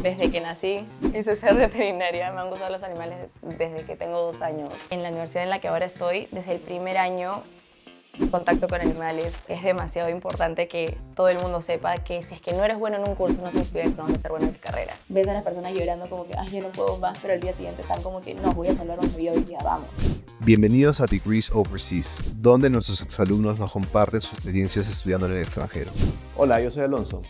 Desde que nací quise ser veterinaria, me han gustado los animales desde que tengo 2 años. En la universidad en la que ahora estoy, desde el primer año, contacto con animales. Es demasiado importante que todo el mundo sepa que si es que no eres bueno en un curso, no significa que no vas a ser bueno en tu carrera. Ves a las personas llorando como que, ay, yo no puedo más, pero al día siguiente están como que, no, voy a salvar una vida hoy día, vamos. Bienvenidos a Degrees Overseas, donde nuestros exalumnos nos comparten sus experiencias estudiando en el extranjero. Hola, yo soy Alonso.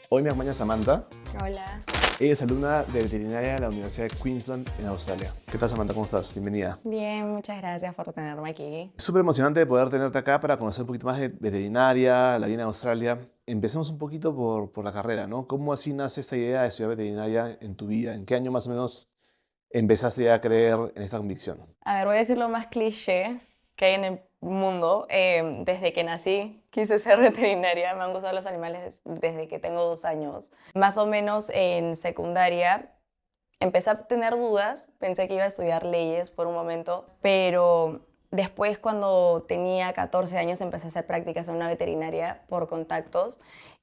Hoy me acompaña Samantha. Hola. Ella es alumna de veterinaria de la Universidad de Queensland en Australia. ¿Qué tal, Samantha? ¿Cómo estás? Bienvenida. Bien, muchas gracias por tenerme aquí. Es súper emocionante poder tenerte acá para conocer un poquito más de veterinaria, la vida en Australia. Empecemos un poquito por la carrera, ¿no? ¿Cómo así nace esta idea de estudiar veterinaria en tu vida? ¿En qué año más o menos empezaste ya a creer en esta convicción? A ver, voy a decir lo más cliché que hay en el mundo. Desde que nací quise ser veterinaria, me han gustado los animales desde que tengo 2 años. Más o menos en secundaria empecé a tener dudas, pensé que iba a estudiar leyes por un momento, pero después cuando tenía 14 años empecé a hacer prácticas en una veterinaria por contactos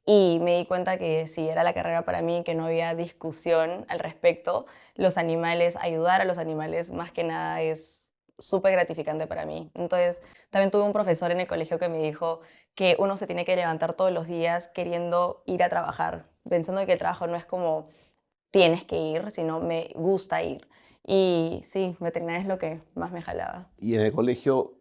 y me di cuenta que sí, era la carrera para mí, que no había discusión al respecto. Los animales, ayudar a los animales más que nada es súper gratificante para mí. Entonces, también tuve un profesor en el colegio que me dijo que uno se tiene que levantar todos los días queriendo ir a trabajar, pensando que el trabajo no es como tienes que ir, sino me gusta ir. Y sí, veterinaria es lo que más me jalaba. Y en el colegio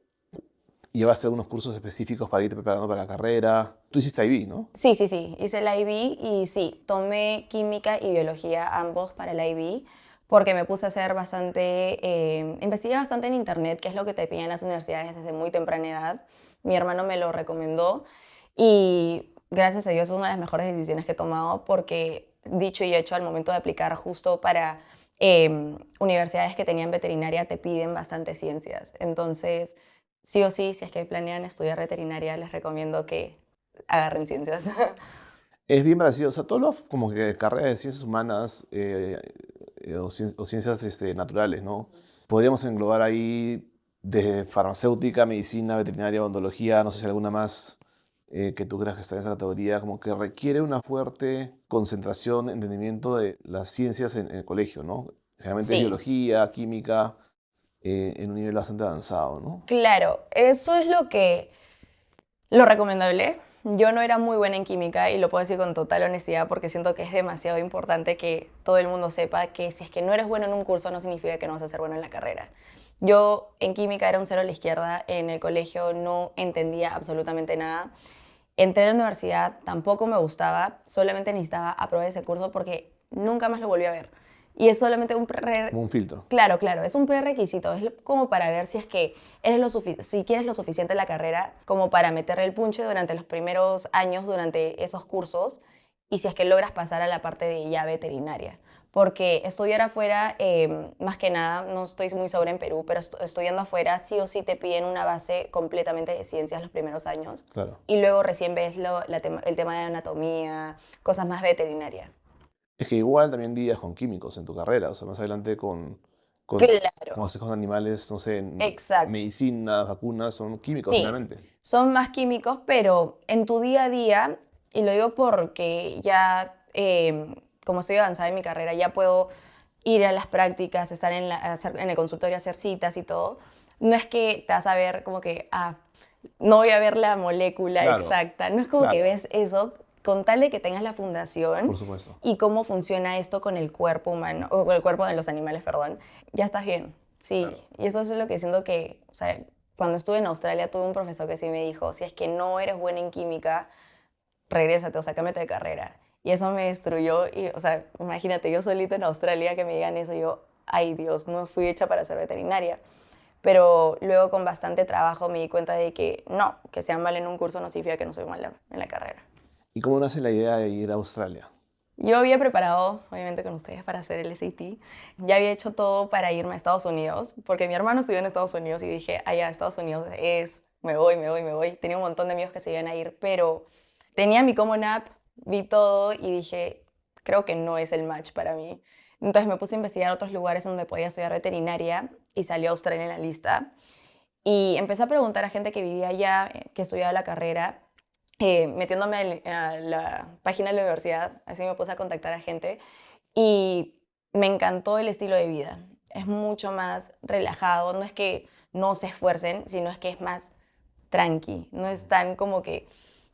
llevaste algunos cursos específicos para irte preparando para la carrera. Tú hiciste IB, ¿no? Sí, sí, sí, hice el IB y sí, tomé química y biología ambos para el IB porque me puse a hacer bastante, investigué bastante en internet, que es lo que te piden las universidades desde muy temprana edad. Mi hermano me lo recomendó y gracias a Dios es una de las mejores decisiones que he tomado porque dicho y hecho al momento de aplicar justo para universidades que tenían veterinaria te piden bastante ciencias. Entonces, sí o sí, si es que planean estudiar veterinaria, les recomiendo que agarren ciencias. Es bien parecido, o sea, todos los como que carreras de ciencias humanas o ciencias naturales, ¿no? Podríamos englobar ahí desde farmacéutica, medicina, veterinaria, odontología, no sé si alguna más que tú creas que está en esa categoría, como que requiere una fuerte concentración, entendimiento de las ciencias en el colegio, ¿no? Generalmente es Sí, biología, química, en un nivel bastante avanzado, ¿no? claro, eso es lo recomendable. Yo no era muy buena en química y lo puedo decir con total honestidad porque siento que es demasiado importante que todo el mundo sepa que si es que no eres bueno en un curso no significa que no vas a ser bueno en la carrera. Yo en química era un cero a la izquierda, en el colegio no entendía absolutamente nada. Entré a la universidad, tampoco me gustaba, solamente necesitaba aprobar ese curso porque nunca más lo volví a ver. Y es solamente un Como un filtro. Claro, claro, es un prerequisito, es como para ver si es que si quieres lo suficiente en la carrera como para meterle el punche durante los primeros años, durante esos cursos, y si es que logras pasar a la parte de ya veterinaria. Porque estudiar afuera, más que nada, no estoy muy segura en Perú, pero estudiando afuera sí o sí te piden una base completamente de ciencias los primeros años. Claro. Y luego recién ves el tema de anatomía, cosas más veterinarias. Es que igual también lidias con químicos en tu carrera, o sea, más adelante con como Claro, haces con animales, no sé, exacto. medicinas, vacunas, son químicos Sí, finalmente. son más químicos, pero en tu día a día, y lo digo porque ya, como estoy avanzada en mi carrera, ya puedo ir a las prácticas, estar en el consultorio, hacer citas y todo. No es que te vas a ver como que, no voy a ver la molécula Claro, exacta, no es como que claro, ves eso, con tal de que tengas la fundación por supuesto. y cómo funciona esto con el cuerpo humano, o con el cuerpo de los animales, perdón, ya estás bien. Sí, Claro. y eso es lo que siento que, o sea, cuando estuve en Australia tuve un profesor que sí me dijo, si es que no eres buena en química, regrésate, o sea, cámbiate de carrera. Y eso me destruyó, y, o sea, imagínate, yo solita en Australia que me digan eso, yo, ay Dios, no fui hecha para ser veterinaria. Pero luego con bastante trabajo me di cuenta de que no, que sean mal en un curso no significa que no soy mala en la carrera. ¿Y cómo nace la idea de ir a Australia? Yo había preparado, obviamente con ustedes, para hacer el SAT. Ya había hecho todo para irme a Estados Unidos, porque mi hermano estudió en Estados Unidos y dije, allá, Estados Unidos es, me voy, me voy, me voy. Tenía un montón de amigos que se iban a ir, pero tenía mi Common App, vi todo y dije, creo que no es el match para mí. Entonces me puse a investigar otros lugares donde podía estudiar veterinaria y salió Australia en la lista. Y empecé a preguntar a gente que vivía allá, que estudiaba la carrera, metiéndome a la página de la universidad, así me puse a contactar a gente y me encantó el estilo de vida. Es mucho más relajado, no es que no se esfuercen, sino es que es más tranqui, no es tan como que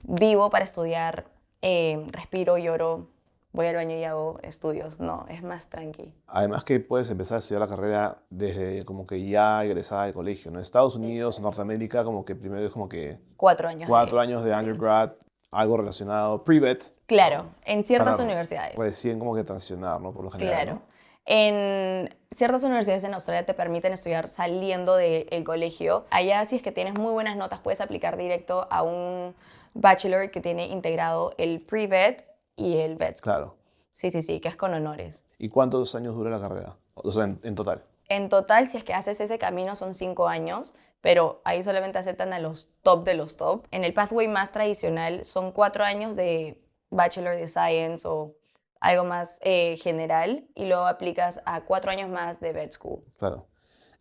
vivo para estudiar, respiro, lloro, voy al baño y hago estudios, no, es más tranqui. Además que puedes empezar a estudiar la carrera desde como que ya egresada del colegio, ¿no? En Estados Unidos, Exacto. Norteamérica, como que primero es como que 4 años 4 años de sí. undergrad, algo relacionado, pre-vet, Claro, ¿no? en ciertas Para universidades. recién como que transicionar, ¿no? Por lo general, Claro. ¿no? En ciertas universidades en Australia te permiten estudiar saliendo del colegio. Allá, si es que tienes muy buenas notas, puedes aplicar directo a un bachelor que tiene integrado el pre-vet y el vet school. Claro. Sí, sí, sí, que es con honores. ¿Y cuántos años dura la carrera? O sea, en total. En total, si es que haces ese camino, son 5 años, pero ahí solamente aceptan a los top de los top. En el pathway más tradicional son 4 años de Bachelor de Science o algo más general y luego aplicas a 4 años más de Vet School. Claro.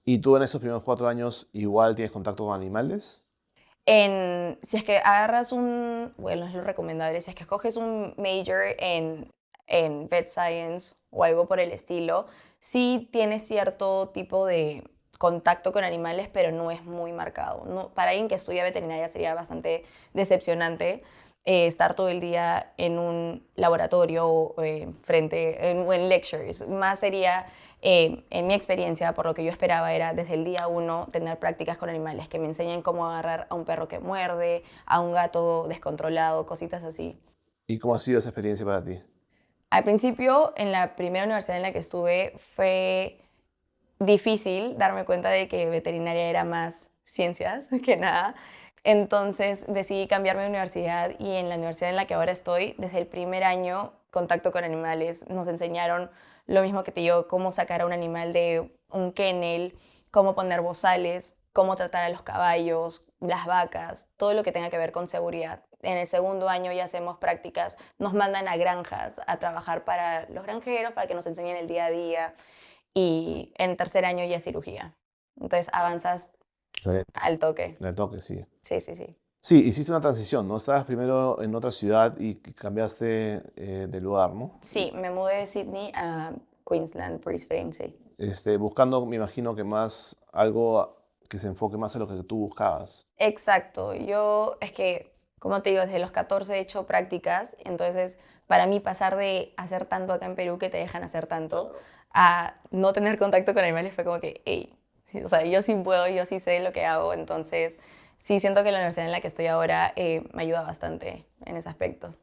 ¿Y tú en esos primeros 4 años igual tienes contacto con animales? Si es que agarras bueno, es lo recomendable, si es que escoges un major en Vet Science o algo por el estilo, sí tienes cierto tipo de contacto con animales, pero no es muy marcado. Para alguien que estudia veterinaria sería bastante decepcionante estar todo el día en un laboratorio o o en lectures. Más sería en mi experiencia, por lo que yo esperaba era desde el día uno tener prácticas con animales que me enseñen cómo agarrar a un perro que muerde, a un gato descontrolado, cositas así. ¿Y cómo ha sido esa experiencia para ti? Al principio, en la primera universidad en la que estuve, fue difícil darme cuenta de que veterinaria era más ciencias que nada. Entonces decidí cambiarme de universidad y en la universidad en la que ahora estoy, desde el primer año, contacto con animales. Nos enseñaron lo mismo que te digo, cómo sacar a un animal de un kennel, cómo poner bozales, cómo tratar a los caballos, las vacas, todo lo que tenga que ver con seguridad. En el segundo año ya hacemos prácticas, nos mandan a granjas a trabajar para los granjeros, para que nos enseñen el día a día y en tercer año ya es cirugía. Entonces avanzas Excelente. al toque. De toque, sí. Sí, sí, sí. Sí, hiciste una transición, ¿no? Estabas primero en otra ciudad y cambiaste de lugar, ¿no? Sí, me mudé de Sydney a Queensland, Brisbane, sí. Buscando, me imagino que más algo que se enfoque más en lo que tú buscabas. Exacto. Es que, como te digo, desde los 14 he hecho prácticas, entonces para mí pasar de hacer tanto acá en Perú que te dejan hacer tanto a no tener contacto con animales fue como que, hey, o sea, yo sí puedo, yo sí sé lo que hago, entonces sí siento que la universidad en la que estoy ahora me ayuda bastante en ese aspecto.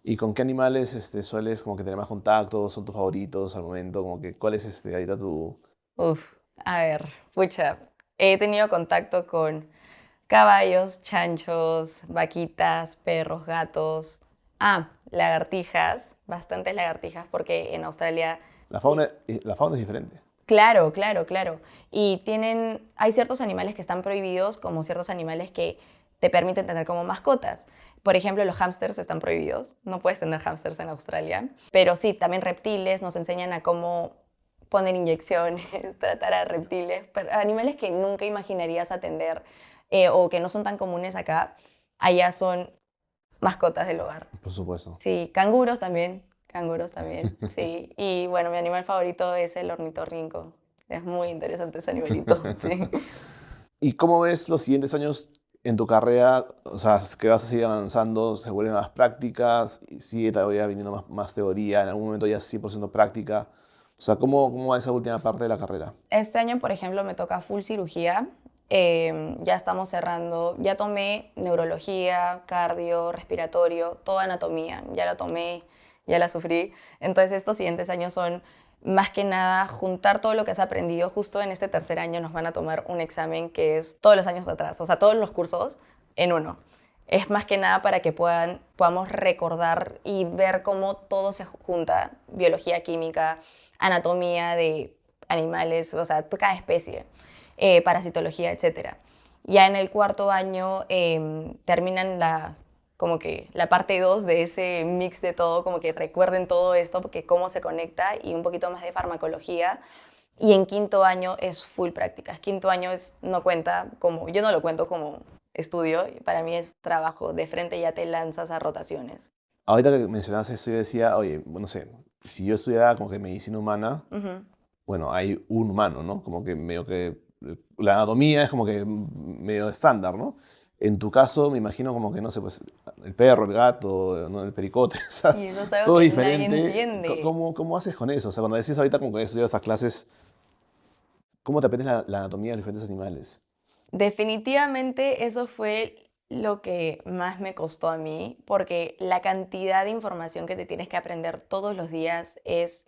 ¿Y con qué animales sueles como que tener más contacto? ¿Son tus favoritos al momento? Como que, ¿cuál es ahorita tu... Uf, a ver, pucha, he tenido contacto con caballos, chanchos, vaquitas, perros, gatos. Lagartijas, bastantes lagartijas, porque en Australia, La fauna es diferente. claro, claro, claro. Y hay ciertos animales que están prohibidos, como ciertos animales que te permiten tener como mascotas. Por ejemplo, los hámsters están prohibidos. No puedes tener hámsters en Australia. Pero sí, también reptiles, nos enseñan a cómo poner inyecciones, tratar a reptiles, animales que nunca imaginarías atender o que no son tan comunes acá, allá son mascotas del hogar. Por supuesto. Sí, canguros también, sí. Y bueno, mi animal favorito es el ornitorrinco. Es muy interesante ese animalito, sí. ¿Y cómo ves los siguientes años en tu carrera? O sea, es que vas a seguir avanzando, se vuelven más prácticas, y sigue todavía viniendo más teoría, en algún momento ya es 100% práctica. O sea, ¿cómo va esa última parte de la carrera? Este año, por ejemplo, me toca full cirugía. Ya estamos cerrando, ya tomé neurología, cardio, respiratorio, toda anatomía, ya la tomé, ya la sufrí. Entonces estos siguientes años son más que nada juntar todo lo que has aprendido. Justo en este tercer año nos van a tomar un examen que es todos los años atrás, o sea, todos los cursos en uno. Es más que nada para que podamos recordar y ver cómo todo se junta, biología, química, anatomía de animales, o sea, cada especie, parasitología, etcétera. Ya en el cuarto año terminan como que la parte 2 de ese mix de todo, como que recuerden todo esto, porque cómo se conecta y un poquito más de farmacología. Y en quinto año es full prácticas. Quinto año no cuenta como, yo no lo cuento como estudio, para mí es trabajo, de frente ya te lanzas a rotaciones. Ahorita que mencionabas eso, yo decía, oye, no sé, si yo estudiara como que medicina humana, Ujú. bueno, hay un humano, ¿no? Como que medio que la anatomía es como que medio estándar, ¿no? En tu caso, me imagino como que, no sé, pues el perro, el gato, ¿no? El pericote, o sea, Y eso es algo todo que nadie diferente. entiende. ¿Cómo haces con eso? O sea, cuando decís ahorita como que he estudiado estas clases, ¿cómo te aprendes la anatomía de los diferentes animales? Definitivamente eso fue lo que más me costó a mí, porque la cantidad de información que te tienes que aprender todos los días es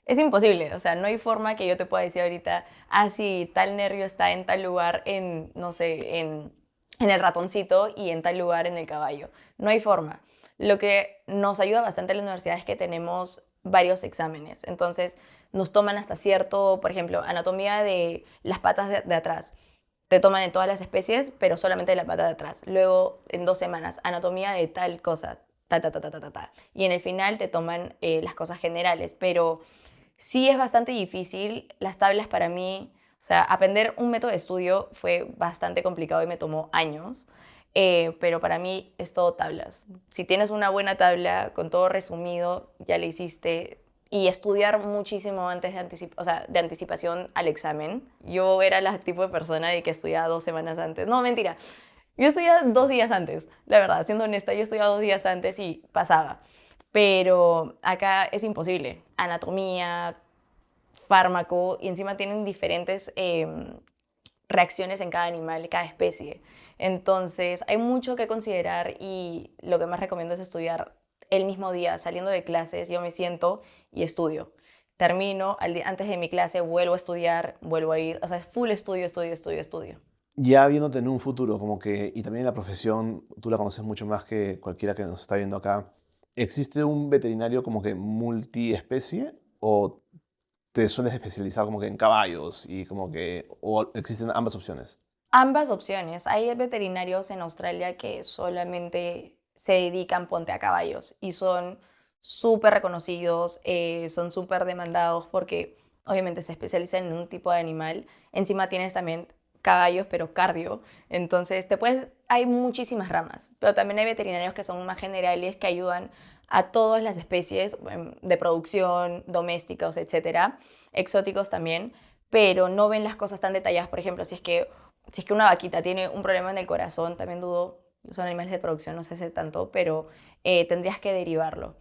imposible. O sea, no hay forma que yo te pueda decir ahorita, ah, sí, tal nervio está en tal lugar, en, no sé, en el ratoncito y en tal lugar en el caballo. No hay forma. Lo que nos ayuda bastante en la universidad es que tenemos varios exámenes. Entonces, nos toman hasta cierto, por ejemplo, anatomía de las patas de atrás. Te toman en todas las especies, pero solamente de la pata de atrás. Luego, en 2 semanas, anatomía de tal cosa, ta, ta, ta, ta, ta, ta, ta. Y en el final te toman las cosas generales. Pero sí es bastante difícil. Las tablas para mí, o sea, aprender un método de estudio fue bastante complicado y me tomó años. Pero para mí es todo tablas. Si tienes una buena tabla con todo resumido, ya le hiciste. Y estudiar muchísimo antes de, o sea, de anticipación al examen. Yo era la tipo de persona de que estudiaba 2 semanas antes. No, mentira. Yo estudiaba 2 días antes, la verdad, siendo honesta, yo estudiaba 2 días antes y pasaba. Pero acá es imposible. Anatomía, fármaco, y encima tienen diferentes reacciones en cada animal, cada especie. Entonces, hay mucho que considerar y lo que más recomiendo es estudiar el mismo día, saliendo de clases, yo me siento y estudio. Termino, antes de mi clase vuelvo a estudiar, vuelvo a ir, o sea, es full estudio, estudio, estudio, estudio. Ya viéndote en un futuro, como que, y también la profesión, tú la conoces mucho más que cualquiera que nos está viendo acá, ¿existe un veterinario como que multiespecie o te sueles especializar como que en caballos y como que, o existen ambas opciones? Ambas opciones. Hay veterinarios en Australia que solamente se dedican, ponte a caballos, y son súper reconocidos, son súper demandados porque obviamente se especializan en un tipo de animal. Encima tienes también caballos, pero cardio. Entonces, hay muchísimas ramas, pero también hay veterinarios que son más generales que ayudan a todas las especies de producción, domésticos, etcétera, exóticos también, pero no ven las cosas tan detalladas. Por ejemplo, si es que una vaquita tiene un problema en el corazón, también dudo, son animales de producción, no se hace tanto, pero tendrías que derivarlo.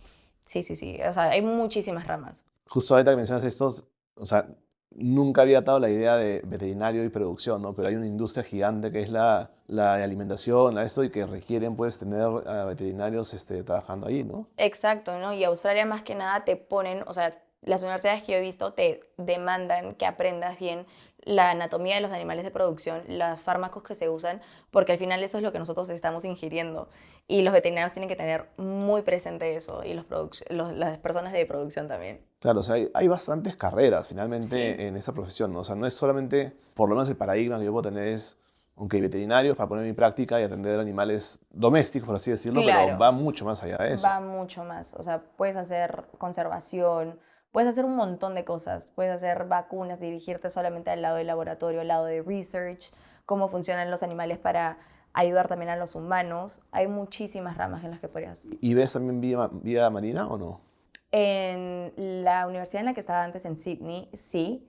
Sí, sí, sí, o sea, hay muchísimas ramas. Justo ahorita que mencionas estos, o sea, nunca había dado la idea de veterinario y producción, ¿no? Pero hay una industria gigante que es la de alimentación, esto, y que requieren, pues, tener a veterinarios trabajando ahí, ¿no? Exacto, ¿no? Y Australia más que nada te ponen, o sea, las universidades que yo he visto te demandan que aprendas bien la anatomía de los animales de producción, los fármacos que se usan, porque al final eso es lo que nosotros estamos ingiriendo. Y los veterinarios tienen que tener muy presente eso, y las personas de producción también. Claro, o sea, hay bastantes carreras Sí, finalmente en esta profesión, ¿no? O sea, no es solamente, por lo menos el paradigma que yo puedo tener es, aunque veterinarios para poner mi práctica y atender animales domésticos, por así decirlo, pero va claro. mucho más allá de eso. Va mucho más. O sea, puedes hacer conservación, puedes hacer un montón de cosas. Puedes hacer vacunas, dirigirte solamente al lado del laboratorio, al lado de research, cómo funcionan los animales para ayudar también a los humanos. Hay muchísimas ramas en las que podrías. ¿Y ves también vida marina o no? En la universidad en la que estaba antes, en Sydney, sí,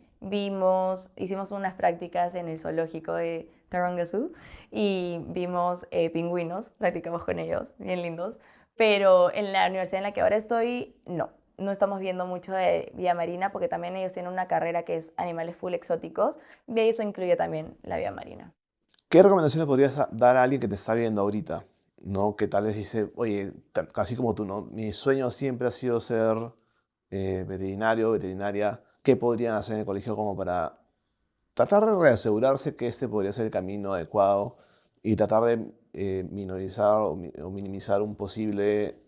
hicimos unas prácticas en el zoológico de Taronga Zoo y vimos pingüinos, practicamos con ellos, bien lindos, pero en la universidad en la que ahora estoy, no estamos viendo mucho de vida marina porque también ellos tienen una carrera que es animales full exóticos y eso incluye también la vida marina. ¿Qué recomendaciones podrías dar a alguien que te está viendo ahorita? ¿No? Que tal vez dice, oye, casi como tú, ¿no? Mi sueño siempre ha sido ser veterinario, veterinaria. ¿Qué podrían hacer en el colegio como para tratar de reasegurarse que este podría ser el camino adecuado y tratar de minorizar o minimizar un posible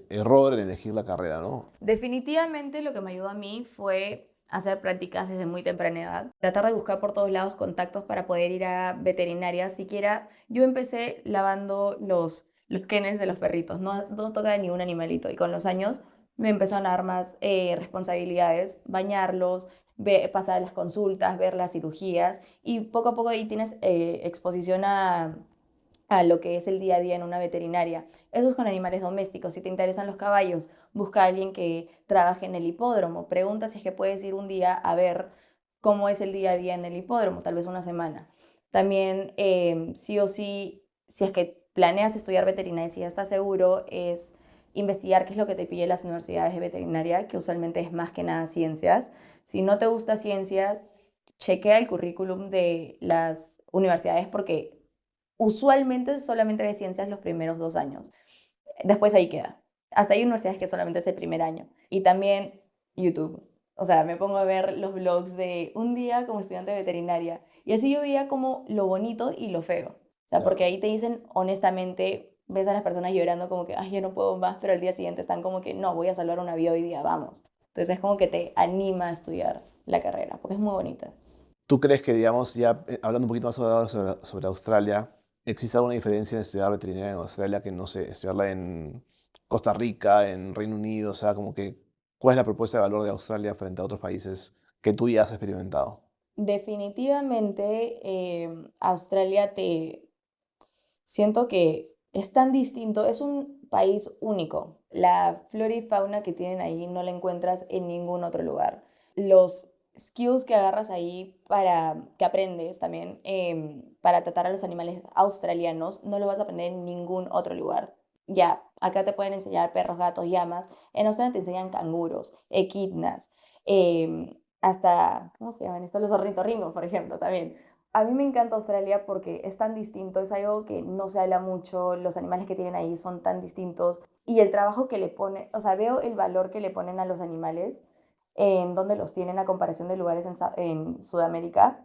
error en elegir la carrera, ¿no? Definitivamente lo que me ayudó a mí fue hacer prácticas desde muy temprana edad, tratar de buscar por todos lados contactos para poder ir a veterinarias. Siquiera yo empecé lavando los quenes de los perritos, no tocaba ni un animalito y con los años me empezaron a dar más responsabilidades, bañarlos, pasar las consultas, ver las cirugías y poco a poco ahí tienes exposición a lo que es el día a día en una veterinaria. Eso es con animales domésticos. Si te interesan los caballos, busca a alguien que trabaje en el hipódromo, pregunta si es que puedes ir un día a ver cómo es el día a día en el hipódromo, tal vez una semana. También sí o sí, si es que planeas estudiar veterinaria, si ya estás seguro, es investigar qué es lo que te pide las universidades de veterinaria, que usualmente es más que nada ciencias. Si no te gusta ciencias, chequea el currículum de las universidades porque usualmente solamente ves ciencias los primeros 2 años. Después ahí queda. Hasta hay universidades que solamente es el primer año. Y también YouTube. O sea, me pongo a ver los vlogs de un día como estudiante de veterinaria. Y así yo veía como lo bonito y lo feo. O sea, porque ahí te dicen honestamente, ves a las personas llorando como que, ay, yo no puedo más, pero al día siguiente están como que, no, voy a salvar una vida hoy día, vamos. Entonces es como que te anima a estudiar la carrera, porque es muy bonita. ¿Tú crees que, digamos, ya hablando un poquito más sobre Australia, existe alguna diferencia en estudiar veterinaria en Australia que, no sé, estudiarla en Costa Rica, en Reino Unido? O sea, como que, ¿cuál es la propuesta de valor de Australia frente a otros países que tú ya has experimentado? Definitivamente Australia te siento que es tan distinto, es un país único. La flora y fauna que tienen ahí no la encuentras en ningún otro lugar. Los skills que agarras ahí para que aprendes también para tratar a los animales australianos no lo vas a aprender en ningún otro lugar. Ya, acá te pueden enseñar perros, gatos, llamas. En Australia te enseñan canguros, equidnas, hasta, ¿cómo se llaman estos? Los ornitorringos, por ejemplo, también. A mí me encanta Australia porque es tan distinto, es algo que no se habla mucho, los animales que tienen ahí son tan distintos y el trabajo que le pone, o sea, veo el valor que le ponen a los animales en donde los tienen a comparación de lugares en Sudamérica,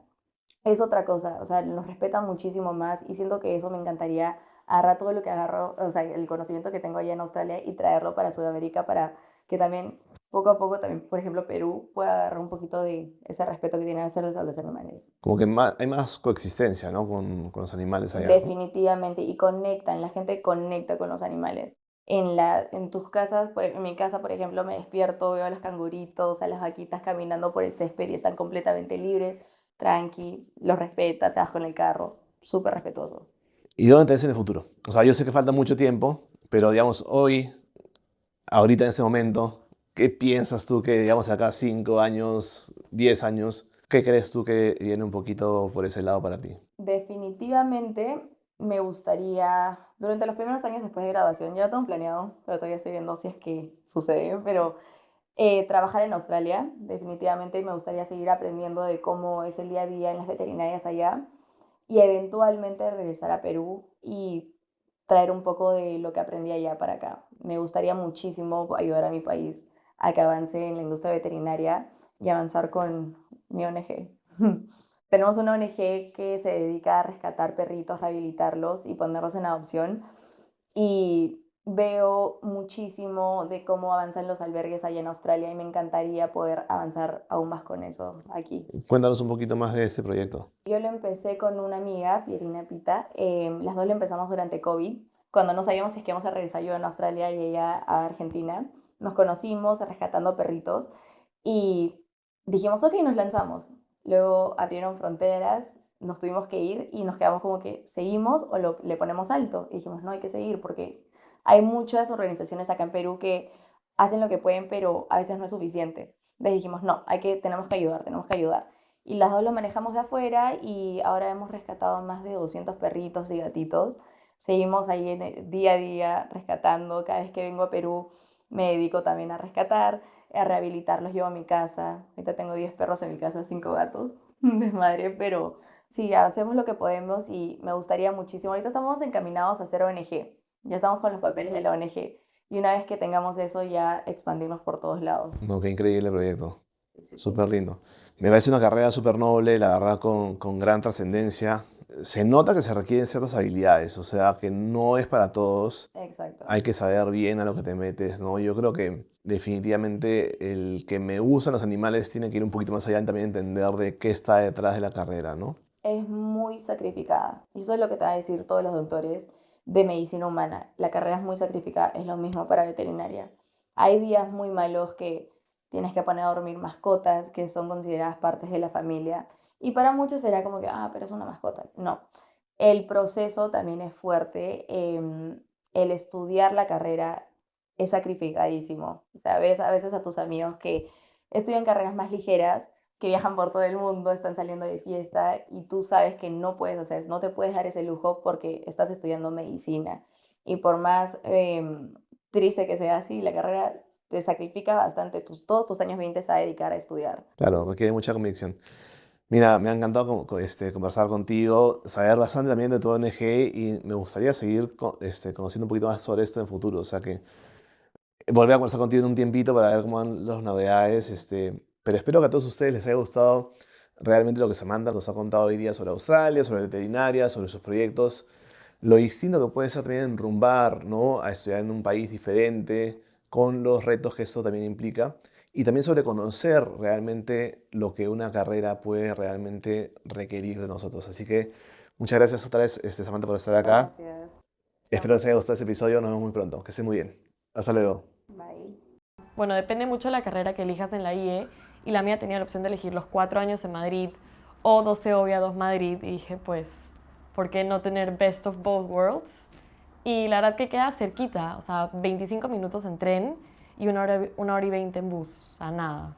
es otra cosa, o sea, los respetan muchísimo más y siento que eso me encantaría agarrar todo lo que agarro, o sea, el conocimiento que tengo allá en Australia y traerlo para Sudamérica para que también poco a poco también, por ejemplo, Perú pueda agarrar un poquito de ese respeto que tienen hacia los animales. Como que hay más coexistencia, ¿no? Con los animales allá, ¿no? Definitivamente, y conectan, la gente conecta con los animales. En tus casas, en mi casa, por ejemplo, me despierto, veo a los canguritos, a las vaquitas caminando por el césped y están completamente libres, tranqui, los respeta, te vas con el carro, súper respetuoso. ¿Y dónde te ves en el futuro? O sea, yo sé que falta mucho tiempo, pero digamos, hoy, ahorita en este momento, ¿qué piensas tú que, digamos, acá 5 años, 10 años, qué crees tú que viene un poquito por ese lado para ti? Definitivamente me gustaría, durante los primeros años después de graduación, ya lo tengo planeado, pero todavía estoy viendo si es que sucede, pero trabajar en Australia, definitivamente me gustaría seguir aprendiendo de cómo es el día a día en las veterinarias allá y eventualmente regresar a Perú y traer un poco de lo que aprendí allá para acá. Me gustaría muchísimo ayudar a mi país a que avance en la industria veterinaria y avanzar con mi ONG. Tenemos una ONG que se dedica a rescatar perritos, rehabilitarlos y ponerlos en adopción. Y veo muchísimo de cómo avanzan los albergues allá en Australia y me encantaría poder avanzar aún más con eso aquí. Cuéntanos un poquito más de este proyecto. Yo lo empecé con una amiga, Pierina Pita. Las dos lo empezamos durante COVID, cuando no sabíamos si es que íbamos a regresar yo a Australia y ella a Argentina. Nos conocimos rescatando perritos y dijimos, ok, nos lanzamos. Luego abrieron fronteras, nos tuvimos que ir y nos quedamos como que, ¿seguimos o le ponemos alto? Y dijimos, no, hay que seguir porque hay muchas organizaciones acá en Perú que hacen lo que pueden, pero a veces no es suficiente. Entonces dijimos, no, tenemos que ayudar, tenemos que ayudar. Y las dos lo manejamos de afuera y ahora hemos rescatado más de 200 perritos y gatitos. Seguimos ahí en día a día rescatando. Cada vez que vengo a Perú me dedico también a rescatar, a rehabilitarlos. Llevo a mi casa. Ahorita tengo 10 perros en mi casa, 5 gatos. Desmadre, pero sí, hacemos lo que podemos y me gustaría muchísimo. Ahorita estamos encaminados a hacer ONG. Ya estamos con los papeles de la ONG. Y una vez que tengamos eso, ya expandirnos por todos lados. No, qué increíble proyecto. Sí, sí, sí. Súper lindo. Me parece una carrera súper noble, la verdad, con gran trascendencia. Se nota que se requieren ciertas habilidades, o sea, que no es para todos. Exacto. Hay que saber bien a lo que te metes, ¿no? Yo creo que definitivamente el que me gustan los animales tiene que ir un poquito más allá y también entender de qué está detrás de la carrera, ¿no? Es muy sacrificada. Y eso es lo que te va a decir todos los doctores de medicina humana. La carrera es muy sacrificada, es lo mismo para veterinaria. Hay días muy malos que tienes que poner a dormir mascotas que son consideradas partes de la familia. Y para muchos será como que, ah, pero es una mascota. No. El proceso también es fuerte. El estudiar la carrera es sacrificadísimo. O sea, ves a veces a tus amigos que estudian carreras más ligeras, que viajan por todo el mundo, están saliendo de fiesta y tú sabes que no puedes hacer, no te puedes dar ese lujo porque estás estudiando medicina. Y por más triste que sea así, la carrera te sacrifica bastante todos tus años 20 a dedicar a estudiar. Claro, requiere mucha convicción. Mira, me ha encantado conversar contigo, saber bastante también de tu ONG y me gustaría seguir conociendo un poquito más sobre esto en el futuro. O sea que volver a conversar contigo en un tiempito para ver cómo van las novedades. Pero espero que a todos ustedes les haya gustado realmente lo que Samantha nos ha contado hoy día sobre Australia, sobre veterinaria, sobre sus proyectos, lo distinto que puede ser también enrumbar, ¿no?, a estudiar en un país diferente, con los retos que esto también implica, y también sobre conocer realmente lo que una carrera puede realmente requerir de nosotros. Así que muchas gracias otra vez, Samantha, por estar acá. Gracias. Espero les haya gustado este episodio. Nos vemos muy pronto. Que estén muy bien. Hasta luego. Bye. Bueno, depende mucho de la carrera que elijas en la IE y la mía tenía la opción de elegir los 4 años en Madrid o 12 Obvia 2 Madrid y dije, pues, ¿por qué no tener best of both worlds? Y la verdad que queda cerquita, o sea, 25 minutos en tren y 1 hora y 20 en bus, o sea, nada.